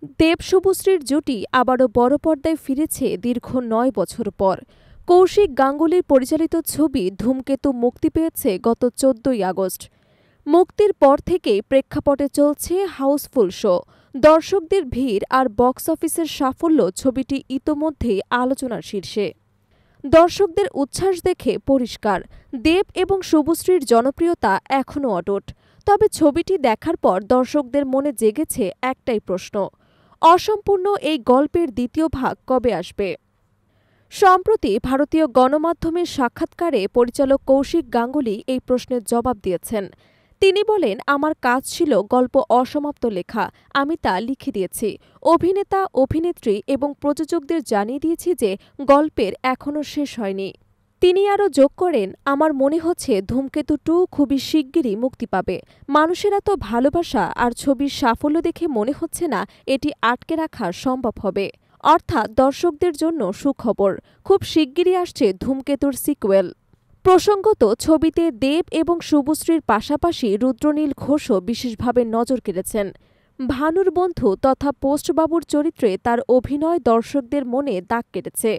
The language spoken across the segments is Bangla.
দেব-শুভশ্রীর জুটি আবারও বড় পর্দায় ফিরেছে দীর্ঘ ৯ বছর পর। কৌশিক গাঙ্গুলির পরিচালিত ছবি ধূমকেতু মুক্তি পেয়েছে গত ১৪ই আগস্ট। মুক্তির পর থেকেই প্রেক্ষাপটে চলছে হাউসফুল শো। দর্শকদের ভিড় আর বক্স অফিসের সাফল্য ছবিটি ইতোমধ্যেই আলোচনার শীর্ষে। দর্শকদের উচ্ছ্বাস দেখে পরিষ্কার, দেব এবং শুভশ্রীর জনপ্রিয়তা এখনও অটুট। তবে ছবিটি দেখার পর দর্শকদের মনে জেগেছে একটাই প্রশ্ন, অসম্পূর্ণ এই গল্পের দ্বিতীয় ভাগ কবে আসবে? সম্প্রতি ভারতীয় গণমাধ্যমের সাক্ষাৎকারে পরিচালক কৌশিক গাঙ্গুলি এই প্রশ্নের জবাব দিয়েছেন। তিনি বলেন, আমার কাজ ছিল গল্প অসমাপ্ত লেখা, আমি তা লিখে দিয়েছি। অভিনেতা, অভিনেত্রী এবং প্রযোজকদের জানিয়ে দিয়েছি যে গল্পের এখনও শেষ হয়নি। তিনি আরও যোগ করেন, আমার মনে হচ্ছে ধূমকেতু 2 খুবই শিগগিরই মুক্তি পাবে। মানুষের এত ভালোবাসা আর ছবির সাফল্য দেখে মনে হচ্ছে না এটি আটকে রাখা সম্ভব হবে। অর্থাৎ দর্শকদের জন্য সুখবর, খুব শিগগিরই আসছে ধূমকেতুর সিকুয়েল। প্রসঙ্গত, ছবিতে দেব এবং শুভশ্রীর পাশাপাশি রুদ্রনীল ঘোষও বিশেষভাবে নজর কেড়েছেন। ভানুর বন্ধু তথা পোস্টবাবুর চরিত্রে তার অভিনয় দর্শকদের মনে দাগ কেটেছে।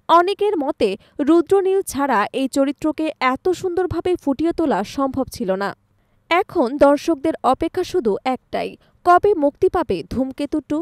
অনেকের মতে রুদ্রনীল ছাড়া এই চরিত্রকে এত সুন্দরভাবে ফুটিয়ে তোলা সম্ভব ছিল না। এখন দর্শকদের অপেক্ষা শুধু একটাই, কবে মুক্তি পাবে ধূমকেতু 2?